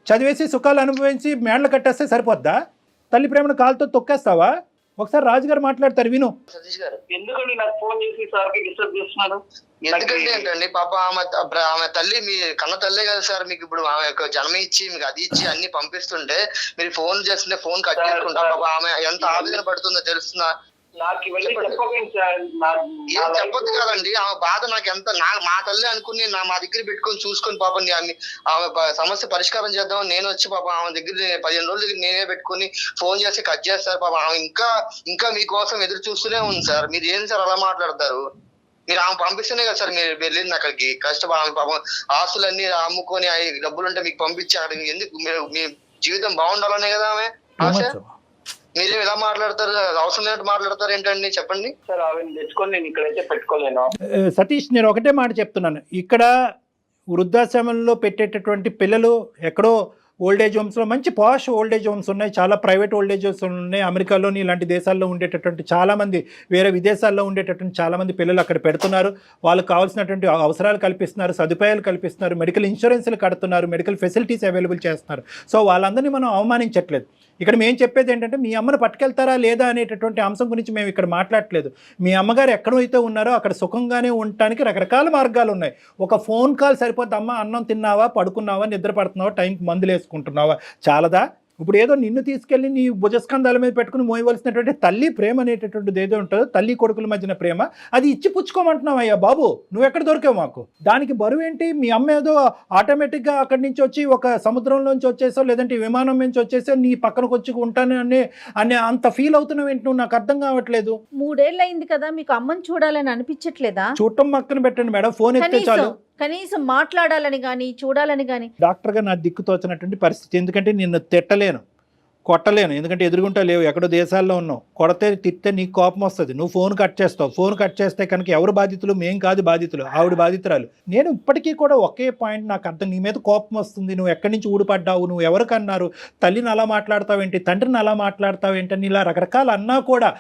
C: చదివేసి సుఖాలు అనుభవించి మేడలు కట్టేస్తే సరిపోద్దా? తల్లి ప్రేమను కాలుతో తొక్కేస్తావా? ఒకసారి రాజుగారు మాట్లాడతారు, విను.
B: సతీష్ గారు,
F: ఎందుకండి నాకు ఫోన్ చేసి సార్కి డిస్టర్బ్ చేస్తున్నారు?
B: ఎందుకంటే ఏంటండి పాప ఆమె తల్లి మీ కన్న తల్లే కదా సార్. మీకు ఇప్పుడు ఆమె యొక్క జన్మ ఇచ్చి మీకు అది ఇచ్చి అన్ని పంపిస్తుంటే మీరు ఫోన్ చేస్తుంటే ఫోన్ కట్ చేసుకుంటా. పాప ఆమె ఎంత ఆవేదన పడుతుందో తెలుస్తుందా? ఏం చెప్పొద్దు కదండి. ఆమె బాధ నాకు ఎంత, మా తల్లి అనుకుని మా దగ్గర పెట్టుకొని చూసుకొని పాపం ఆమె సమస్య పరిష్కారం చేద్దాం నేను వచ్చి పాప ఆమె దగ్గర 15 రోజుల దగ్గర నేనే పెట్టుకుని ఫోన్ చేసి కట్ చేస్తారు. పాప ఆమె ఇంకా మీకోసం ఎదురు చూస్తూనే ఉంది సార్. మీరు ఏం సార్ అలా మాట్లాడతారు? మీరు ఆమె పంపిస్తేనే కదా సార్ మీరు వెళ్ళింది అక్కడికి. కష్టపడి పాపం ఆస్తులన్నీ అమ్ముకొని డబ్బులుంటే మీకు పంపించి అక్కడికి ఎందుకు? మీ జీవితం బాగుండాలనే కదా ఆమె ఆశ. మీరే ఇలా మాట్లాడతారు, అవసరం లేనట్టు మాట్లాడతారు ఏంటండి చెప్పండి.
F: సార్ ఆవిడ తెచ్చుకొని నేను ఇక్కడైతే పెట్టుకోలేను.
C: సతీష్, నేను ఒకటే మాట చెప్తున్నాను. ఇక్కడ వృద్ధాశ్రమంలో పెట్టేటటువంటి పిల్లలు ఎక్కడో ఓల్డేజ్ హోమ్స్లో మంచి పాష్ ఓల్డేజ్ హోమ్స్ ఉన్నాయి, చాలా ప్రైవేట్ ఓల్డేజ్ హోమ్స్ ఉన్నాయి. అమెరికాలోని ఇలాంటి దేశాల్లో ఉండేటటువంటి చాలామంది, వేరే విదేశాల్లో ఉండేటటువంటి చాలామంది పిల్లలు అక్కడ పెడుతున్నారు. వాళ్ళకి కావాల్సినటువంటి అవసరాలు కల్పిస్తున్నారు, సదుపాయాలు కల్పిస్తున్నారు, మెడికల్ ఇన్సూరెన్స్లు కడుతున్నారు, మెడికల్ ఫెసిలిటీస్ అవైలబుల్ చేస్తున్నారు. సో వాళ్ళందరినీ మనం అవమానించట్లేదు. ఇక్కడ మేము చెప్పేది ఏంటంటే మీ అమ్మను పట్టుకెళ్తారా లేదా అనేటటువంటి అంశం గురించి మేము ఇక్కడ మాట్లాడట్లేదు. మీ అమ్మగారు ఎక్కడైతే ఉన్నారో అక్కడ సుఖంగానే ఉండటానికి రకరకాల మార్గాలు ఉన్నాయి. ఒక ఫోన్ కాల్ సరిపోద్ది. అమ్మ అన్నం తిన్నావా, పడుకున్నావా, నిద్ర పడుతున్నావా, టైంకి మందులు వేసుకుంటున్నావా, చాలదా? ఇప్పుడు ఏదో నిన్ను తీసుకెళ్ళి నీ భుజస్కంధాల మీద పెట్టుకుని మోయవలసినటువంటి తల్లి ప్రేమ అనేటటువంటిది ఏదో ఉంటుందో, తల్లి కొడుకుల మధ్యన ప్రేమ, అది ఇచ్చి పుచ్చుకోమంటున్నావు. అయ్యా బాబు, నువ్వు ఎక్కడ దొరికావు మాకు? దానికి బరువు ఏంటి? మీ అమ్మ ఏదో ఆటోమేటిక్గా అక్కడి నుంచి వచ్చి ఒక సముద్రంలోంచి వచ్చేసో లేదంటే విమానం నుంచి వచ్చేసో నీ పక్కనకు వచ్చి ఉంటాను అనే అంత ఫీల్ అవుతున్నావు ఏంటి? నువ్వు నాకు అర్థం కావట్లేదు.
D: 3 ఏళ్ళు అయింది కదా, మీకు అమ్మని చూడాలని అనిపించట్లేదా?
C: చూడటం పక్కన పెట్టండి మేడం, ఫోన్ ఎత్తే చాలు.
D: కనీసం మాట్లాడాలని కానీ చూడాలని కానీ.
C: డాక్టర్గా నా దిక్కు తోచినటువంటి పరిస్థితి. ఎందుకంటే నిన్ను తిట్టలేను, కొట్టలేను, ఎందుకంటే ఎదురుగుంటా లేవు, ఎక్కడో దేశాల్లో ఉన్నావు. కొడితే తిట్టే నీకు కోపం వస్తుంది, నువ్వు ఫోన్ కట్ చేస్తావు. ఫోన్ కట్ చేస్తే కనుక ఎవరు బాధితులు? మేం కాదు బాధితులు, ఆవిడ బాధితురాలు. నేను ఇప్పటికీ కూడా ఒకే పాయింట్ నాకు అర్థం, నీ మీద కోపం వస్తుంది. నువ్వు ఎక్కడి నుంచి ఊడిపడ్డావు, నువ్వు ఎవరికన్నారు, తల్లిని అలా మాట్లాడతావేంటి, తండ్రిని అలా మాట్లాడతావేంటి అని ఇలా రకరకాలు అన్నా కూడా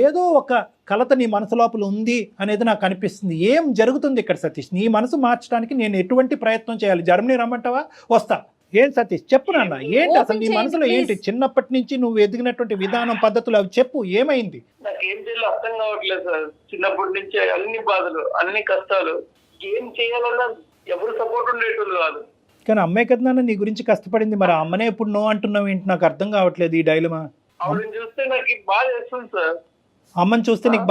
C: ఏదో ఒక కలత నీ మనసు లోపల ఉంది అనేది నాకు అనిపిస్తుంది. ఏం జరుగుతుంది ఇక్కడ సతీష్? నీ మనసు మార్చడానికి నేను ఎటువంటి ప్రయత్నం చేయాలి? జర్మనీ రమ్మంటావా? వస్తా. ఏం సతీష్ చెప్పు నాన్న, ఏంటి అసలు నీ మనసులో ఏంటి? చిన్నప్పటి నుంచి నువ్వు ఎదిగినటువంటి విధానం, పద్ధతులు అవి చెప్పు, ఏమైంది?
F: నాకేం చేయాలో అర్థం కావట్లేదు సార్. చిన్నప్పటి నుంచి అన్ని బాధలు, అన్ని కష్టాలు, ఏం చేయాలన్నా ఎవరు సపోర్ట్ ఉండేటోళ్ళు కాదు.
C: కానీ అమ్మాయి కదా నాన్న నీ గురించి కష్టపడింది, మరి ఆ అమ్మనే ఇప్పుడు నో అంటున్నావు ఏంటి? నాకు అర్థం కావట్లేదు ఈ డైలమా.
F: ఆవిడని చూస్తే నాకు బాధ వేస్తుంది సార్.
C: అమ్మని చూస్తే నీకు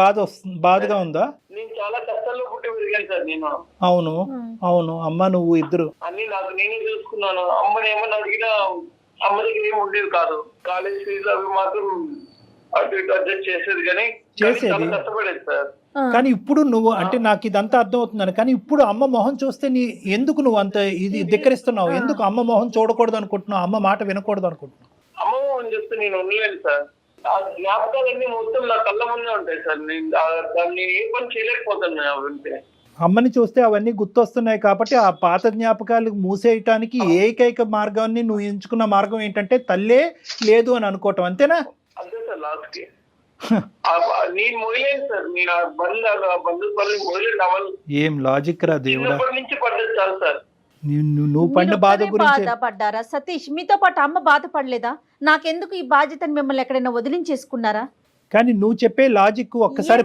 C: బాధగా ఉందా?
F: నేను చాలా కష్టాల్లో పుట్టి పెరిగాను సార్ నేను.
C: అవును అవును, అమ్మ నువ్వు ఇద్దరు
F: అన్ని నాకు నేనే చూసుకున్నాను. అమ్మని ఏమన్నా అడిగినా అమ్మ దగ్గర ఏమి ఉండేది కాదు. కాలేజ్ ఫీజు అవి మాత్రం అటు ఇటు అడ్జస్ట్ చేసేది, కానీ చాలా కష్టపడేది సార్.
C: కానీ ఇప్పుడు నువ్వు అంటే నాకు ఇదంతా అర్థం అవుతుందని, కానీ ఇప్పుడు అమ్మ మొహం చూస్తే ఎందుకు నువ్వు అంత ఇది ధిక్కరిస్తున్నావు? ఎందుకు అమ్మ మొహం చూడకూడదు అనుకుంటున్నావు? అమ్మ మాట వినకూడదు అనుకుంటున్నావు?
F: అమ్మ మొహం చూస్తే నేను ఉండలేను సార్. ఆ జ్ఞాపకాలన్నీ మొత్తం నా కళ్ళ ముందే ఉంటాయి సార్. నేను దాన్ని ఏ పని చేయలేకపోతాను ఉంటే.
C: అమ్మని చూస్తే అవన్నీ గుర్తొస్తున్నాయి కాబట్టి ఆ పాత జ్ఞాపకాలు మూసేయటానికి ఏకైక మార్గాన్ని నువ్వు ఎంచుకున్న మార్గం ఏంటంటే తల్లే లేదు అని అనుకోవటం, అంతేనా?
F: అంతే సార్. లాస్ట్ కి నేను మొయలేను సార్. నేను బంధువులు మొయలేను. అవల్
C: ఏం లాజిక్ రా దేవుడా.
F: చిన్నప్పటి నుంచి పడ్డది చాలు సార్.
C: నువ్వు పడిన బాధ గురించి
D: బాధపడ్డారా సతీష్? మీతో పాటు అమ్మ బాధపడలేదా? నాకెందుకు ఈ బాధ్యతని మిమ్మల్ని ఎక్కడైనా వదిలించేసుకున్నారా?
C: కానీ నువ్వు చెప్పే లాజిక్ ఒక్కసారి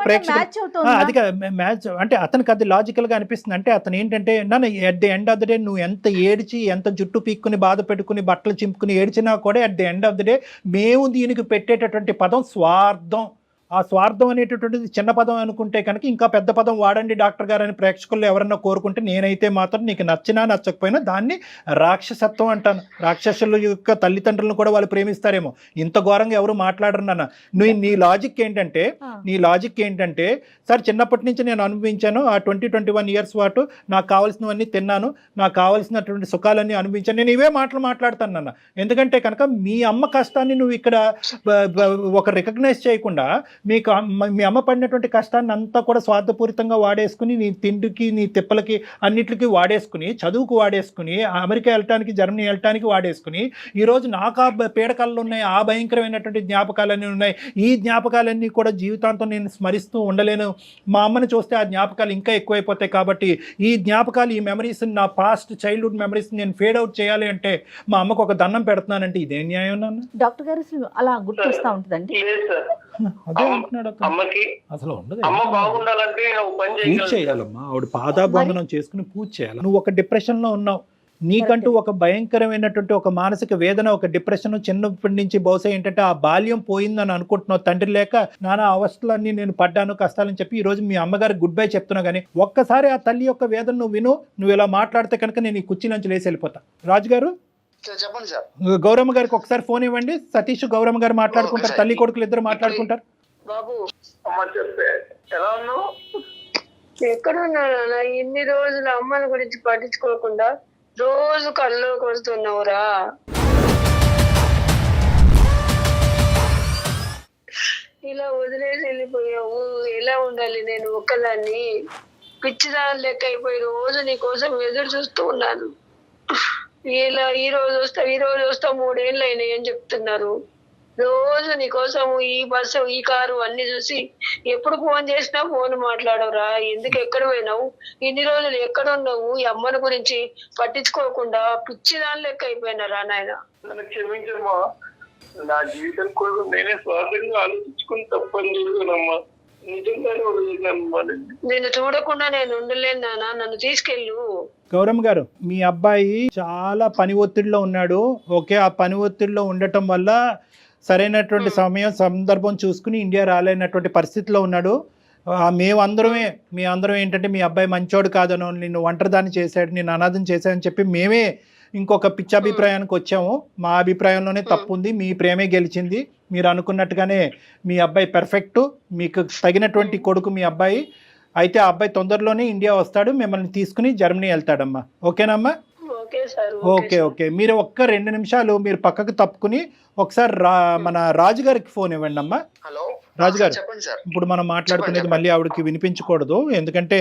C: అది మ్యాచ్ అంటే అతనికి అది లాజికల్ గా అనిపిస్తుంది. అంటే అతను ఏంటంటే నన్ను at the end of the day నువ్వు ఎంత ఏడ్చి ఎంత జుట్టు పీక్కుని బాధ పెట్టుకుని బట్టలు చింపుకుని ఏడ్చినా కూడా at the end of the day మేము దీనికి పెట్టేటటువంటి పదం స్వార్థం. ఆ స్వార్థం అనేటటువంటిది చిన్న పదం అనుకుంటే కనుక ఇంకా పెద్ద పదం వాడండి డాక్టర్ గారు అని ప్రేక్షకుల్లో ఎవరన్నా కోరుకుంటే, నేనైతే మాత్రం నీకు నచ్చినా నచ్చకపోయినా దాన్ని రాక్షసత్వం అంటాను. రాక్షసుల యొక్క తల్లిదండ్రులను కూడా వాళ్ళు ప్రేమిస్తారేమో, ఇంత ఘోరంగా ఎవరు మాట్లాడరు నాన్న. నీ లాజిక్ ఏంటంటే సార్ చిన్నప్పటి నుంచి నేను అనుభవించాను, ఆ 20-21 ఇయర్స్ పాటు నాకు కావాల్సినవన్నీ తిన్నాను, నాకు కావాల్సినటువంటి సుఖాలన్నీ అనుభవించాను, నేను ఇవే మాటలు మాట్లాడతాను నాన్న. ఎందుకంటే కనుక మీ అమ్మ కష్టాన్ని నువ్వు ఇక్కడ ఒక రికగ్నైజ్ చేయకుండా మీ అమ్మ పడినటువంటి కష్టాన్ని అంతా కూడా స్వార్థపూరితంగా వాడేసుకుని నీ తిండికి నీ తిప్పలకి అన్నిటికీ వాడేసుకుని, చదువుకు వాడేసుకుని, అమెరికా వెళ్ళటానికి జర్మనీ వెళ్ళటానికి వాడేసుకుని, ఈరోజు నాకు ఆ పీడకలు ఉన్నాయి, ఆ భయంకరమైనటువంటి జ్ఞాపకాలన్నీ ఉన్నాయి, ఈ జ్ఞాపకాలన్నీ కూడా జీవితాంతం నేను స్మరిస్తూ ఉండలేను, మా అమ్మని చూస్తే ఆ జ్ఞాపకాలు ఇంకా ఎక్కువైపోతాయి, కాబట్టి ఈ జ్ఞాపకాలు ఈ మెమరీస్ నా పాస్ట్ చైల్డ్హుడ్ మెమరీస్ నేను ఫేడ్ అవుట్ చేయాలి అంటే మా అమ్మకు ఒక దండం పెడుతున్నానంటే ఇదే న్యాయం నాన్న?
D: డాక్టర్ గారు అలా గుర్తొస్తా ఉంటుందండి.
F: అమ్మకి
C: అసలు ఉండదు.
F: అమ్మ బాగుండాలంటే
C: పూజ చేయాలమ్మా, ఆవిడ పాదాబంధనం చేసుకుని పూజ చేయాలి. నువ్వు ఒక డిప్రెషన్ లో ఉన్నావు, నీకంటూ ఒక భయంకరమైనటువంటి ఒక మానసిక వేదన, ఒక డిప్రెషన్ చిన్నప్పటి నుంచి బహుశా ఏంటంటే ఆ బాల్యం పోయిందని అనుకుంటున్నావు. తండ్రి లేక నానా అవస్థలన్నీ నేను పడ్డాను, కష్టాలని చెప్పి ఈ రోజు మీ అమ్మగారికి గుడ్ బై చెప్తున్నా. కానీ ఒక్కసారి ఆ తల్లి యొక్క వేదన నువ్వు విను, నువ్వు ఇలా మాట్లాడితే కనుక నేను ఈ కుర్చీ నుంచి లేచి వెళ్ళిపోతా. రాజు గారు
B: చెప్పండి సార్.
C: గౌరమ్మ గారికి ఒకసారి ఫోన్ ఇవ్వండి. సతీష్ గౌరమ్మ గారు మాట్లాడుకుంటారు, తల్లి కొడుకులు ఇద్దరు మాట్లాడుకుంటారు.
F: బాబు అమ్మ చెప్పే ఎలా ఉన్నావు?
E: ఎక్కడున్నా ఇన్ని రోజులు అమ్మని గురించి పట్టించుకోకుండా రోజు కల్లోకి వస్తున్నావురా. ఇలా వదిలేసి వెళ్ళిపోయావు, ఎలా ఉండాలి నేను ఒక్కదాన్ని? పిచ్చిదాని లెక్క అయిపోయి రోజు నీ కోసం ఎదురు చూస్తూ ఉన్నాను. ఇలా ఈ రోజు వస్తా 3 ఏళ్ళు అయినాయి అని చెప్తున్నారు. రోజు నీ కోసం ఈ బస్సు ఈ కారు అన్ని చూసి ఎప్పుడు ఫోన్ చేసినా ఫోన్ మాట్లాడవురా, ఎందుకు ఎక్కడ పోయినావు, ఇన్ని రోజులు ఎక్కడ ఉన్నావు, ఈ అమ్మని గురించి పట్టించుకోకుండా పిచ్చిదాని లెక్క అయిపోయినారా నాయన?
F: నన్ను క్షమించమ్మా, నా జీవితం కోసం నేనే స్వార్థంగా ఆలోచించుకుని తప్పని చేశానమ్మా. నిజంగానే వదిలేనమ్మా.
E: నిన్ను చూడకుండా నేను ఉండలేను నాన్న, నన్ను తీసుకెళ్ళు.
C: గౌరమ్మ గారు, మీ అబ్బాయి చాలా పని ఒత్తిడిలో ఉన్నాడు. ఓకే, ఆ పని ఒత్తిడిలో ఉండటం వల్ల సరైనటువంటి సమయం సందర్భం చూసుకుని ఇండియా రాలేనటువంటి పరిస్థితిలో ఉన్నాడు. మీ అందరం ఏంటంటే మీ అబ్బాయి మంచోడు కాదనో, నిన్ను ఒంటరిదాన్ని చేశాడు, నిన్ను అనాథం చేశాడని చెప్పి మేమే ఇంకొక పిచ్చాభిప్రాయానికి వచ్చాము. మా అభిప్రాయంలోనే తప్పు ఉంది, మీ ప్రేమే గెలిచింది. మీరు అనుకున్నట్టుగానే మీ అబ్బాయి పెర్ఫెక్ట్, మీకు తగినటువంటి కొడుకు మీ అబ్బాయి. అయితే ఆ అబ్బాయి తొందరలోనే ఇండియా వస్తాడు, మిమ్మల్ని తీసుకుని జర్మనీ వెళ్తాడమ్మా. ఓకేనమ్మా? ఓకే. మీరు ఒక్క 2 నిమిషాలు మీరు పక్కకు తప్పుకుని ఒకసారి మన రాజుగారికి ఫోన్ ఇవ్వండి అమ్మా.
B: హలో
C: రాజుగారు,
B: చెప్పండి సార్.
C: ఇప్పుడు మనం మాట్లాడుకునేది మళ్ళీ ఆవిడకి వినిపించకూడదు, ఎందుకంటే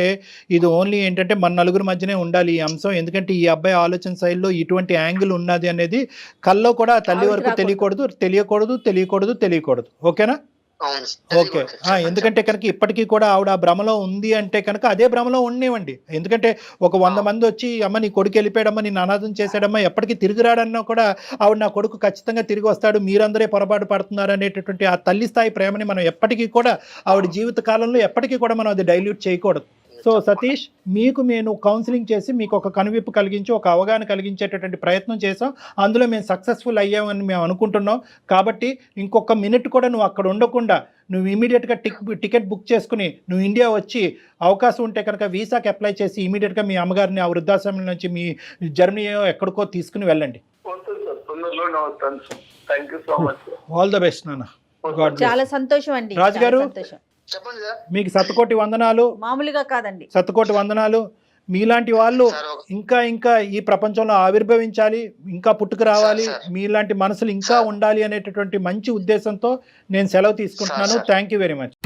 C: ఇది ఓన్లీ ఏంటంటే మన నలుగురు మధ్యనే ఉండాలి ఈ అంశం. ఎందుకంటే ఈ అబ్బాయి ఆలోచన శైలిలో ఇటువంటి యాంగిల్ ఉన్నది అనేది కల్లో కూడా తల్లి వరకు తెలియకూడదు. ఓకేనా? ఓకే. ఎందుకంటే కనుక ఇప్పటికీ కూడా ఆవిడ ఆ భ్రమలో ఉంది అంటే కనుక అదే భ్రమలో ఉండేవండి. ఎందుకంటే ఒక 100 మంది వచ్చి అమ్మ నీ కొడుకు వెళ్ళిపోయాడమ్మా, నీ అనాథం చేశాడమ్మా, ఎప్పటికీ తిరిగి రాడన్నా కూడా ఆవిడ నా కొడుకు ఖచ్చితంగా తిరిగి వస్తాడు, మీరందరే పొరపాటు పడుతున్నారు అనేటటువంటి ఆ తల్లి స్థాయి ప్రేమని మనం ఎప్పటికీ కూడా ఆవిడ జీవిత కాలంలో ఎప్పటికీ కూడా మనం అది డైల్యూట్ చేయకూడదు. సో సతీష్, మీకు నేను కౌన్సిలింగ్ చేసి మీకు ఒక కనువిప్పు కలిగించి ఒక అవగాహన కలిగించేటటువంటి ప్రయత్నం చేసాం. అందులో మేము సక్సెస్ఫుల్ అయ్యామని మేము అనుకుంటున్నాం. కాబట్టి ఇంకొక మినిట్ కూడా నువ్వు అక్కడ ఉండకుండా నువ్వు ఇమీడియట్గా టికెట్ బుక్ చేసుకుని నువ్వు ఇండియా వచ్చి అవకాశం ఉంటే కనుక వీసాకి అప్లై చేసి ఇమీడియట్గా మీ అమ్మగారిని ఆ వృద్ధాశ్రమం నుంచి మీ జర్నీ ఎక్కడికో తీసుకుని వెళ్ళండి. ఆల్ ద బెస్ట్ నాన్న.
D: చాలా సంతోషం అండి.
C: రాజుగారు,
B: చెప్పండి సార్.
C: మీకు శతకోటి వందనాలు.
D: మామూలుగా కాదండి,
C: శతకోటి వందనాలు. మీలాంటి వాళ్ళు ఇంకా ఈ ప్రపంచంలో ఆవిర్భవించాలి, ఇంకా పుట్టుకు రావాలి, మీలాంటి మనసులు ఇంకా ఉండాలి అనేటటువంటి మంచి ఉద్దేశంతో నేను సెలవు తీసుకుంటున్నాను. Thank you very much.